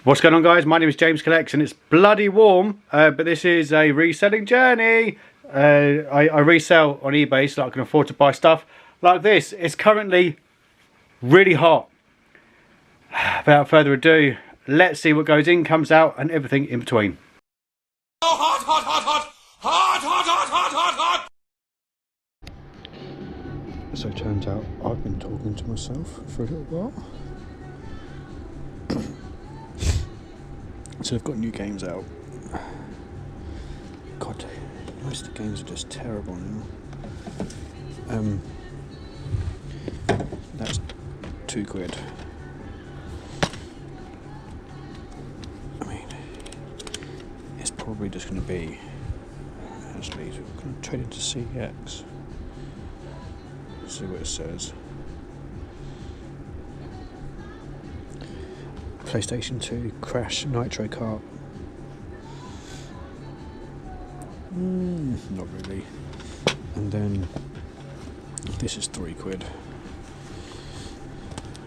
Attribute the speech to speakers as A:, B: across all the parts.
A: What's going on, guys? My name is James Collects and it's bloody warm, but this is a reselling journey. I resell on eBay so that I can afford to buy stuff like this. It's currently really hot. Without further ado, let's see what goes in, comes out and everything in between.
B: Oh, hot, hot, hot, hot, hot, hot, hot, hot, hot, hot.
A: So it turns out I've been talking to myself for a little while. So they've got new games out. God, most of the games are just terrible now. That's £2. I mean, it's probably just going to be. Actually, we're going to trade into CX. See what it says. PlayStation 2 Crash Nitro Kart. Not really. And then this is £3.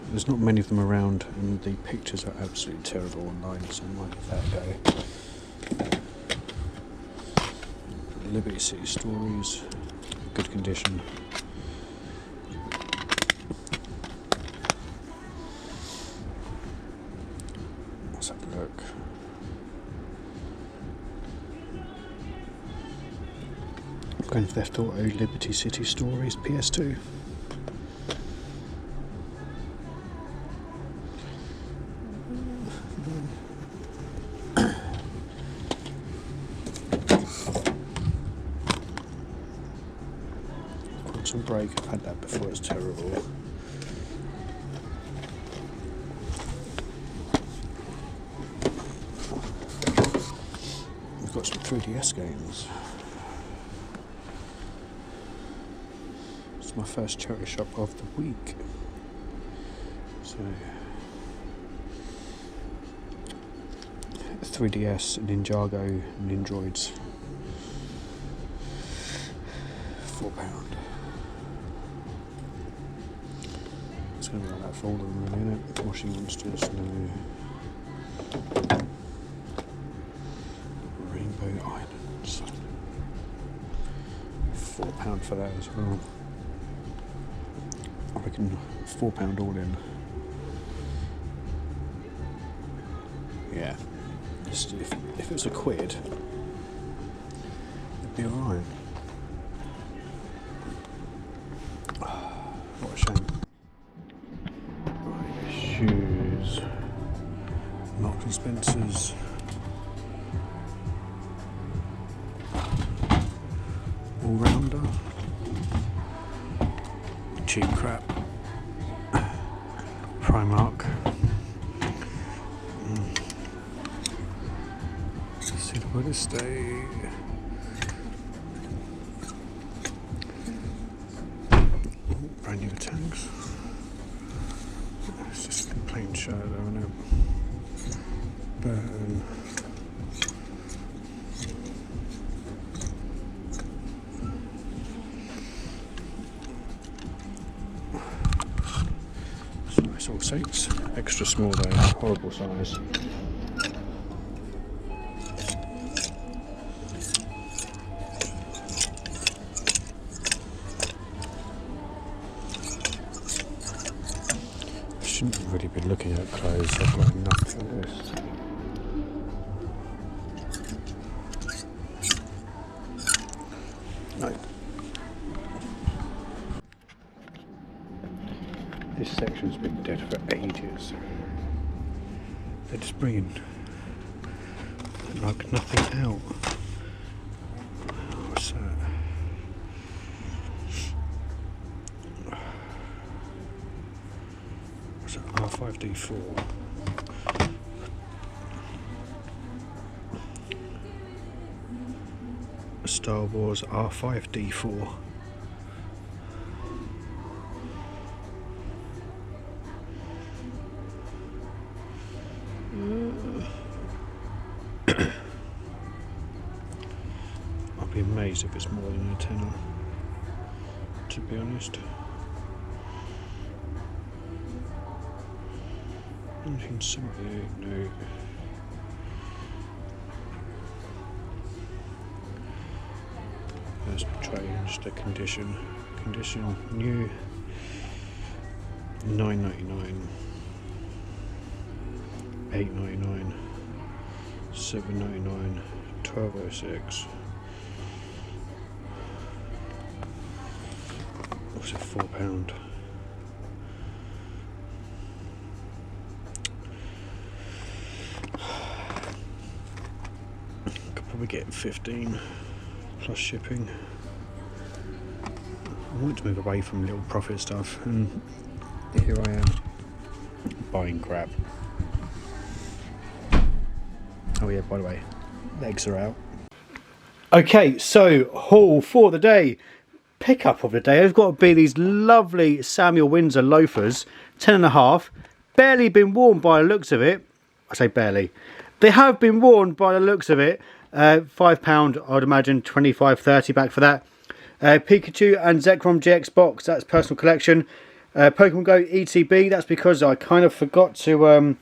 A: There's not many of them around, and the pictures are absolutely terrible online, so I might give that a go. Liberty City Stories, good condition. Let's have a look. Grand Theft Auto Liberty City Stories PS2. Quantum Break, I've had that before, it's terrible. We've got some 3DS games. It's my first charity shop of the week. So 3DS, Ninjago, Nindroids. £4. It's going to be like that for all of them, really, isn't it? Washing Monsters, no. Rainbow Islands. £4 for that as well. I reckon £4 all in. Yeah. If it was £1, it'd be alright. What a shame. Right, shoes. Marks and Spencer's. All-rounder. Cheap crap. Primark. Suitable to stay. Brand new tags. It's just a plain shirt though, isn't it? Burn. Nice All Saints. Extra small though, horrible size. Shouldn't really be looking at clothes, I've got enough for this. No. This section's been dead for ages. They're just bringing like nothing out. What's that? R5D4. Star Wars R5D4. I'll be amazed if it's more than a tenner, to be honest. 1978, no. change the condition. Condition new, $9.99, $8.99, $7.99, $12.06. What's it, £4? Could probably get 15 plus shipping. I want to move away from little profit stuff, and here I am buying crap. Oh yeah, by the way, legs are out. Okay, so haul for the day. Pickup of the day. I've got to be these lovely Samuel Windsor loafers, 10.5. Barely been worn by the looks of it. I say barely. They have been worn by the looks of it. £5, I would imagine 25-30 back for that. Pikachu and Zekrom GX box, that's personal collection. Pokemon Go ETB, that's because I kind of forgot to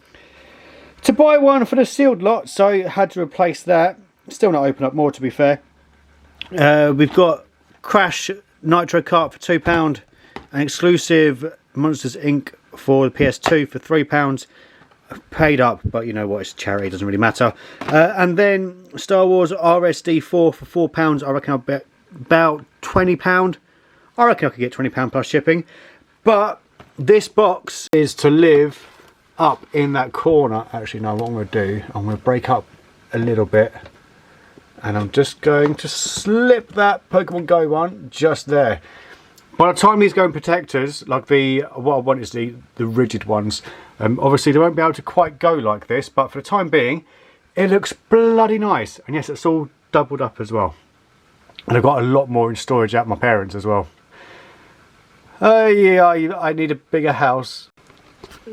A: buy one for the sealed lot, so I had to replace that. Still not open up more, to be fair. We've got Crash Nitro Kart for £2, an exclusive Monsters Inc. for the PS2 for £3. I've paid up, but you know what, it's charity, it doesn't really matter. And then Star Wars RSD4 for £4. I reckon I'll bet about £20. I reckon I could get £20 plus shipping. But this box is to live up in that corner. Actually, no, what I'm going to do, I'm going to break up a little bit, and I'm just going to slip that Pokemon Go one just there. By the time these go in protectors, like what I want is the rigid ones. Obviously they won't be able to quite go like this, but for the time being, it looks bloody nice. And yes, it's all doubled up as well. And I've got a lot more in storage at my parents' as well. Yeah, I need a bigger house.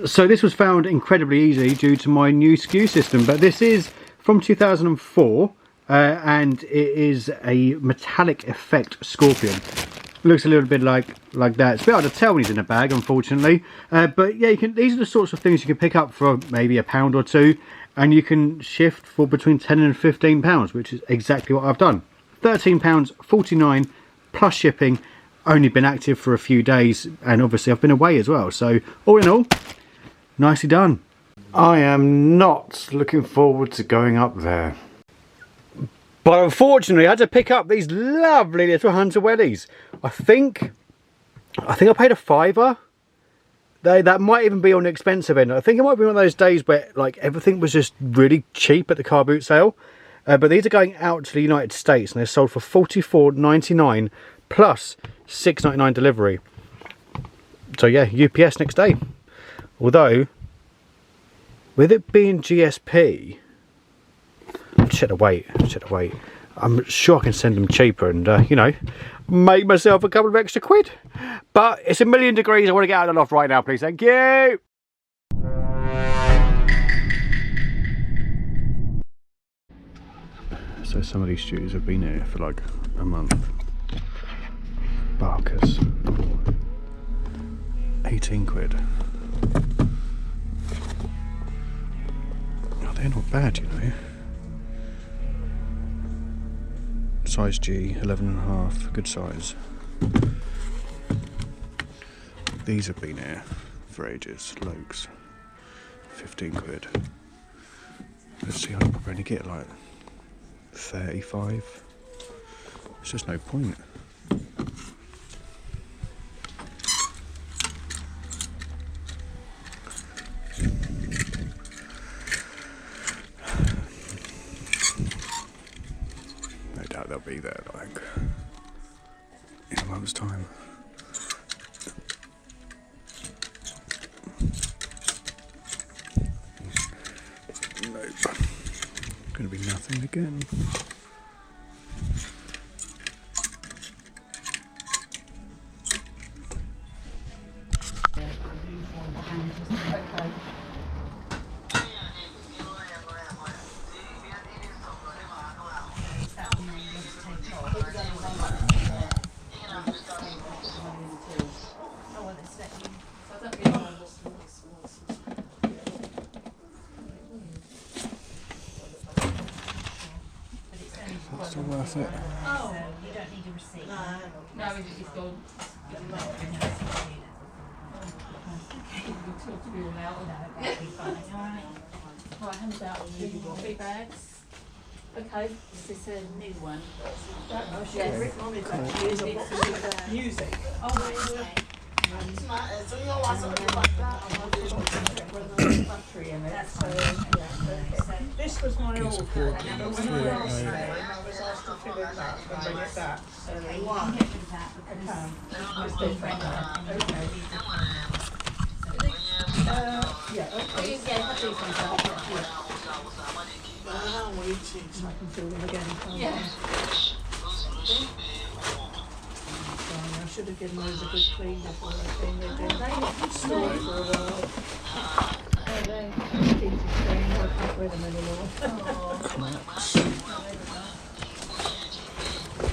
A: So this was found incredibly easy due to my new SKU system, but this is from 2004, and it is a metallic effect scorpion. Looks a little bit like that. It's a bit hard to tell when he's in a bag, unfortunately. But yeah, these are the sorts of things you can pick up for maybe £1 or £2, and you can shift for between £10 and £15, which is exactly what I've done. £13.49 plus shipping. Only been active for a few days, and obviously I've been away as well. So all in all, nicely done. I am not looking forward to going up there. But unfortunately, I had to pick up these lovely little Hunter wellies. I think I paid £5. That might even be on the expensive end. I think it might be one of those days where like everything was just really cheap at the car boot sale. But these are going out to the United States, and they're sold for $44.99 plus $6.99 delivery. So yeah, UPS next day. Although, with it being GSP, check the weight. I'm sure I can send them cheaper and, you know, make myself a couple of extra quid. But it's 1,000,000 degrees. I want to get out of the loft right now, please. Thank you. So some of these shoes have been here for like a month. Barkers. Ooh. 18 quid. Oh, they're not bad, you know. Size G, 11.5, good size. These have been here for ages, Lokes, 15 quid. Let's see, I'll probably only get like 35. There's just no point. No doubt they'll be there like in a month's time. Nope. Gonna be nothing again. Still worth it.
C: Oh, you don't need a receipt. No, it's gone. Right, how about 3 bags? Okay, this is a new one.
D: Yeah, written on it actually is a box of music.
C: Oh, right, okay.
D: Battery in it.
C: That's
D: So,
C: fine.
D: yeah, this was my old one.
A: Support.
D: But when I last came, I was asked to fill in that and bring it back. So
C: Okay, you
D: one.
C: can get rid of that because it's different.
D: Okay. Yeah, okay.
C: Yeah, have these ones up.
D: Wow, waiting so I can fill them again. Can't
C: Yeah.
D: I should have given those a good clean before I came. They've been stored for a while. Keep them clean. I can't wear them anymore.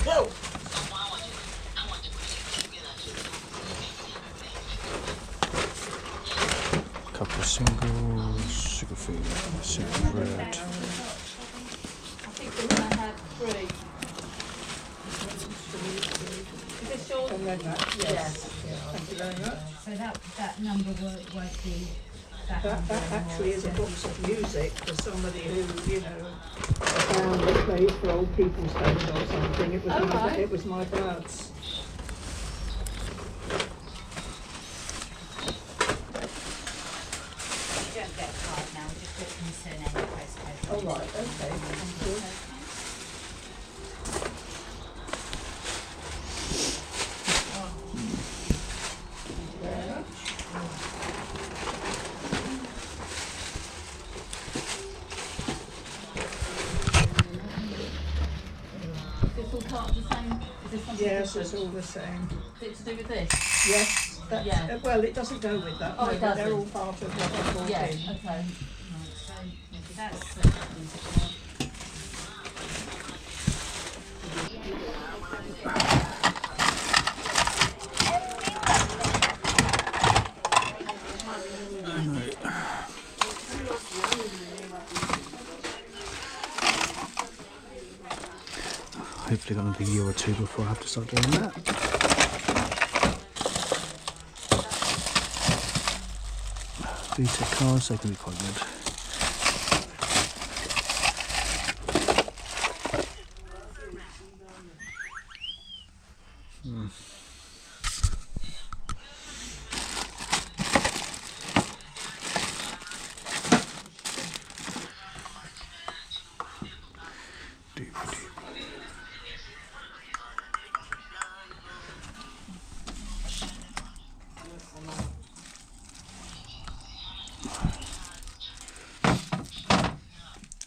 D: Go!
A: Couple of singles, sugar free, simple bread.
C: I think we're going to have 3. Is this yours?
D: And then that, yes. Yeah, thank you very much.
C: So that number won't be that
D: That
C: number
D: actually is a
C: anymore,
D: box of music for somebody who, you know, found a place for old people's homes or something. It was
C: Oh,
D: my,
C: right.
D: it was my dad's.
C: You don't get a card now, we just put in your surname and postcode.
D: Oh right, okay, thank you. Thank you very much.
C: Is this all part of the same? Is this something
D: Yes,
C: different?
D: it's all the same.
C: Is it to do with this?
D: Yes, that's,
C: Yeah.
D: well, it doesn't go with that,
C: Oh,
D: no,
C: it
D: but they're
C: doesn't.
D: all part of what I brought
C: Yeah,
D: in.
C: okay. Right, so that's
A: Hopefully got another year or two before I have to start doing that. Vita cards, they can be quite good.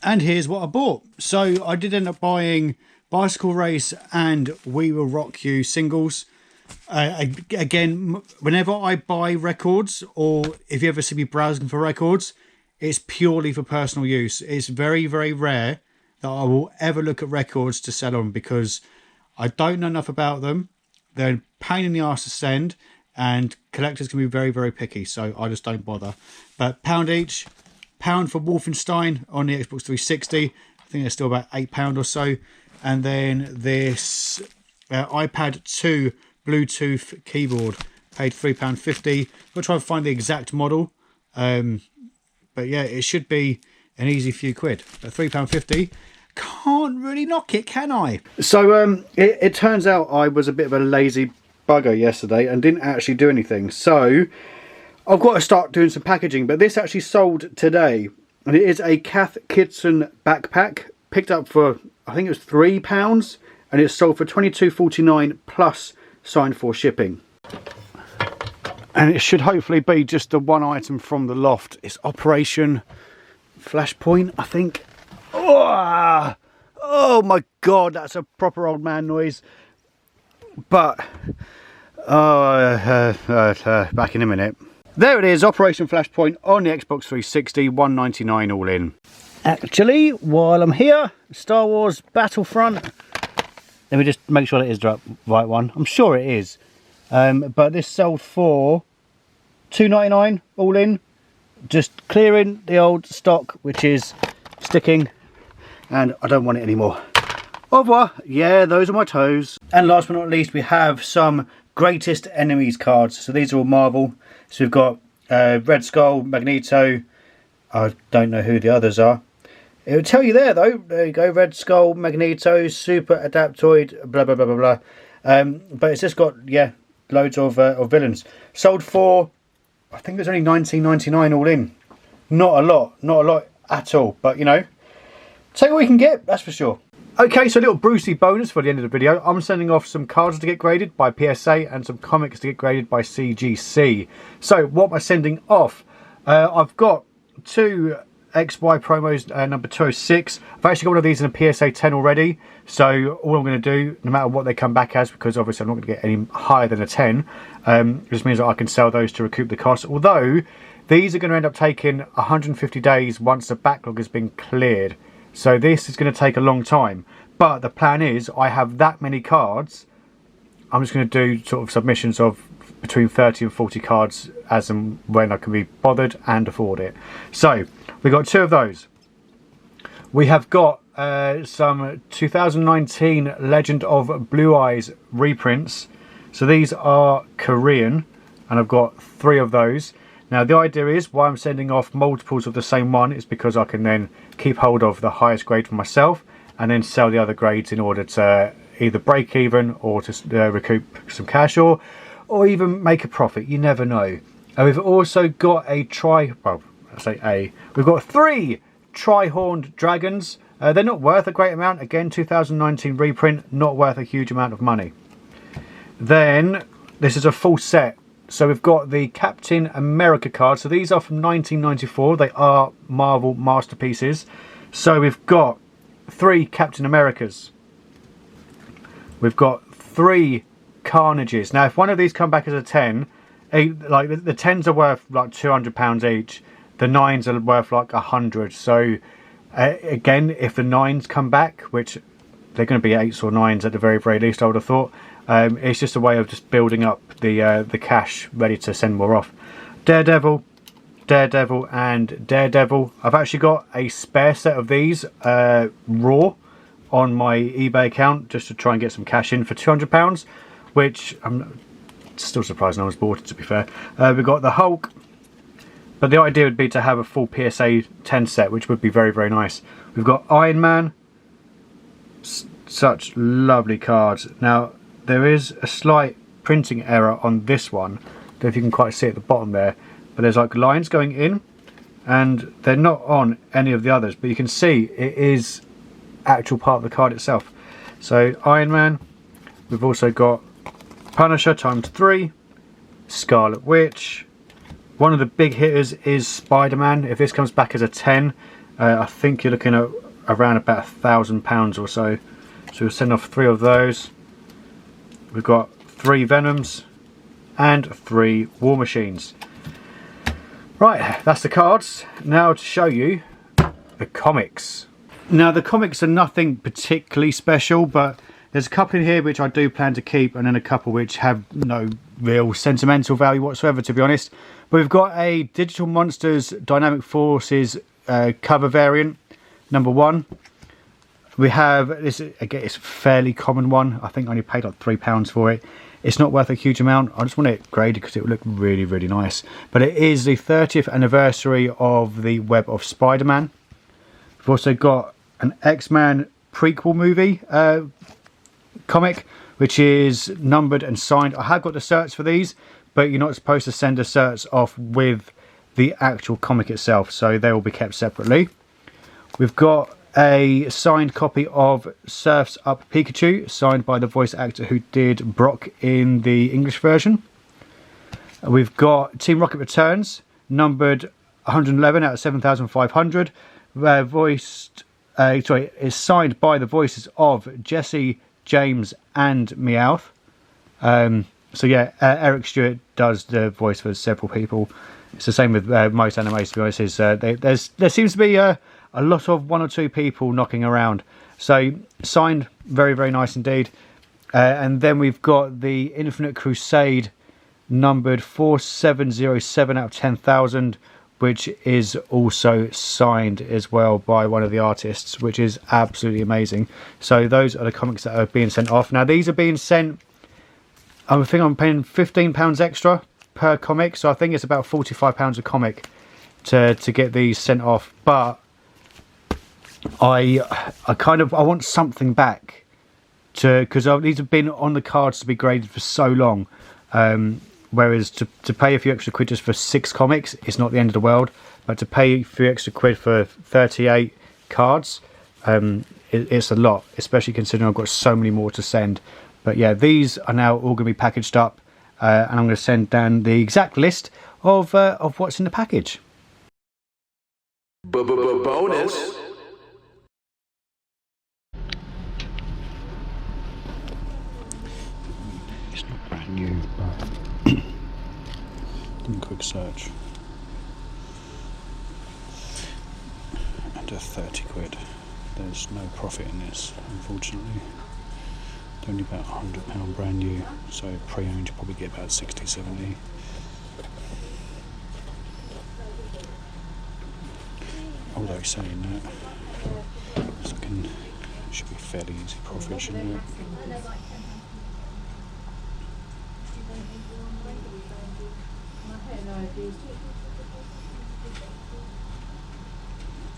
A: And here's what I bought. So I did end up buying Bicycle Race and We Will Rock You singles. Again, whenever I buy records, or if you ever see me browsing for records, it's purely for personal use. It's very, very rare that I will ever look at records to sell on because I don't know enough about them. They're a pain in the arse to send, and collectors can be very, very picky, so I just don't bother. But £1 each. £1 for Wolfenstein on the Xbox 360. I think they're still about £8 or so. And then this iPad 2 Bluetooth keyboard, paid £3.50. We'll try and find the exact model. But yeah, it should be an easy few quid. But £3.50, can't really knock it, can I? So it turns out I was a bit of a lazy bugger yesterday and didn't actually do anything. So I've got to start doing some packaging, but this actually sold today, and it is a Cath Kidston backpack, picked up for, I think it was £3, and it's sold for $22.49 plus signed for shipping. And it should hopefully be just the one item from the loft. It's Operation Flashpoint, I think. Oh my god, that's a proper old man noise. But back in a minute. There it is, Operation Flashpoint on the Xbox 360, $1.99 all in. Actually, while I'm here, Star Wars Battlefront. Let me just make sure that is the right one. I'm sure it is. But this sold for $2.99 all in. Just clearing the old stock, which is sticking, and I don't want it anymore. Au revoir. Yeah, those are my toes. And last but not least, we have some Greatest Enemies cards. So these are all Marvel. So we've got Red Skull, Magneto. I don't know who the others are. It'll tell you there though. There you go. Red Skull, Magneto, Super Adaptoid, blah blah blah blah blah. But it's just got, yeah, loads of villains. Sold for, I think it was only $19.99 all in. Not a lot at all. But you know, take what we can get, that's for sure. Okay, so a little Brucey bonus for the end of the video. I'm sending off some cards to get graded by PSA and some comics to get graded by CGC. So what am I sending off? I've got two XY promos, number 206. I've actually got one of these in a PSA 10 already. So all I'm going to do, no matter what they come back as, because obviously I'm not going to get any higher than a 10, just means that I can sell those to recoup the cost. Although these are going to end up taking 150 days once the backlog has been cleared. So this is going to take a long time. But the plan is, I have that many cards. I'm just going to do sort of submissions of between 30 and 40 cards as and when I can be bothered and afford it. So we got two of those. We have got some 2019 Legend of Blue Eyes reprints. So these are Korean, and I've got 3 of those. Now the idea is, why I'm sending off multiples of the same one is because I can then keep hold of the highest grade for myself and then sell the other grades in order to either break even or to recoup some cash, or even make a profit. You never know. And we've also got we've got 3 tri-horned dragons. They're not worth a great amount. Again, 2019 reprint, not worth a huge amount of money. Then this is a full set. So we've got the Captain America cards. So these are from 1994. They are Marvel masterpieces. So we've got 3 Captain Americas. We've got 3 Carnages. Now, if one of these come back as a 10, like the 10s are worth like £200 each. The 9s are worth like 100. So again, if the 9s come back, which they're going to be 8s or 9s at the very, very least, I would have thought. It's just a way of just building up the cash ready to send more off. Daredevil, and Daredevil. I've actually got a spare set of these raw on my eBay account just to try and get some cash in for £200, which I'm still surprised no one's bought it, to be fair. We've got the Hulk, but the idea would be to have a full PSA 10 set, which would be very, very nice. We've got Iron Man. Such lovely cards. Now, there is a slight printing error on this one. I don't know if you can quite see at the bottom there, but there's like lines going in and they're not on any of the others, but you can see it is actual part of the card itself. So Iron Man, we've also got Punisher ×3, Scarlet Witch. One of the big hitters is Spider-Man. If this comes back as a 10, I think you're looking at around about £1,000 or so. So we'll send off 3 of those. We've got 3 Venoms and 3 War Machines. Right, that's the cards. Now to show you the comics. Now the comics are nothing particularly special, but there's a couple in here which I do plan to keep, and then a couple which have no real sentimental value whatsoever, to be honest. But we've got a Digital Monsters Dynamic Forces cover variant, number 1. We have this, again, it's a fairly common one. I think I only paid like £3 for it. It's not worth a huge amount. I just want it graded because it would look really, really nice. But it is the 30th anniversary of the Web of Spider-Man. We've also got an X-Men prequel movie comic, which is numbered and signed. I have got the certs for these, but you're not supposed to send the certs off with the actual comic itself, so they will be kept separately. We've got a signed copy of Surf's Up Pikachu, signed by the voice actor who did Brock in the English version. We've got Team Rocket Returns, numbered 111 out of 7,500, is signed by the voices of Jesse, James and Meowth. So yeah, Eric Stewart does the voice for several people. It's the same with most animes, to be honest. There seems to be a lot of 1 or 2 people knocking around. So signed, very, very nice indeed. And then we've got the Infinite Crusade, numbered 4707 out of 10,000, which is also signed as well by one of the artists, which is absolutely amazing. So those are the comics that are being sent off. Now these are being sent, I think I'm paying £15 extra per comic, so I think it's about £45 a comic to get these sent off. But I want something back, because these have been on the cards to be graded for so long. Whereas to pay a few extra quid just for 6 comics, it's not the end of the world. But to pay a few extra quid for 38 cards, it's a lot, especially considering I've got so many more to send. But yeah, these are now all going to be packaged up, and I'm going to send down the exact list of what's in the package.
B: Bonus.
A: It's not brand new, but a quick search under 30 quid. There's no profit in this, unfortunately. It's only about £100 brand new, so pre-owned you probably get about 60, 70. Although saying that, it's looking, it should be fairly easy profit, shouldn't it?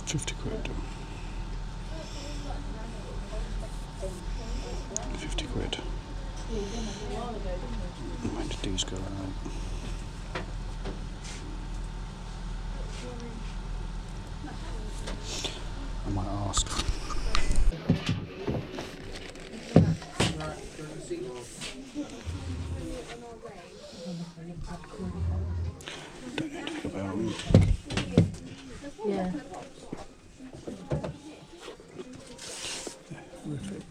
A: £50. 50 quid. When did these go out? I might ask. Don't know anything about them.
C: Yeah.
A: Horrific.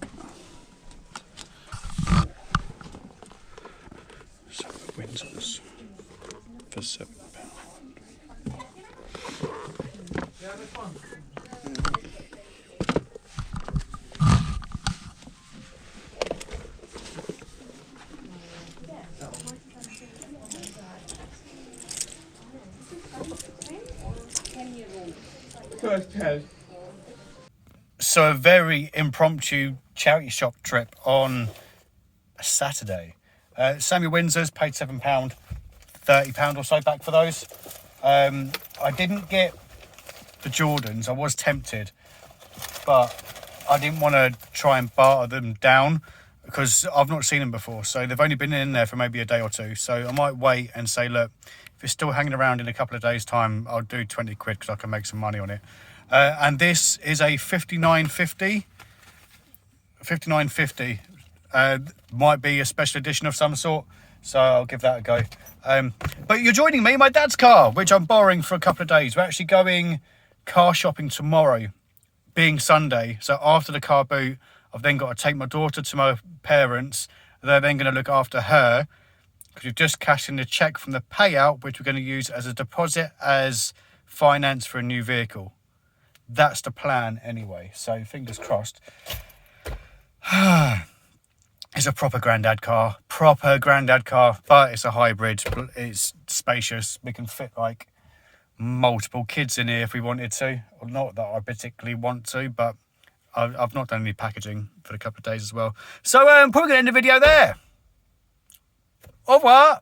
A: So Windsor's for £7. So a very impromptu charity shop trip on a Saturday. Samuel Windsor's paid £7, £30 or so back for those. I didn't get the Jordans. I was tempted, but I didn't want to try and barter them down because I've not seen them before. So they've only been in there for maybe a day or two. So I might wait and say, look, if it's still hanging around in a couple of days' time, I'll do 20 quid because I can make some money on it. And this is a 59.50. 59.50. Might be a special edition of some sort, so I'll give that a go. But you're joining me in my dad's car, which I'm borrowing for a couple of days. We're actually going car shopping tomorrow, being Sunday. So after the car boot, I've then got to take my daughter to my parents. They're then going to look after her, because we've just cashed in the cheque from the payout, which we're going to use as a deposit as finance for a new vehicle. That's the plan anyway, so fingers crossed. It's a proper granddad car, but it's a hybrid. It's spacious. We can fit like multiple kids in here if we wanted to. Or not that I particularly want to, but I've not done any packaging for a couple of days as well. So I'm probably going to end the video there. Au revoir.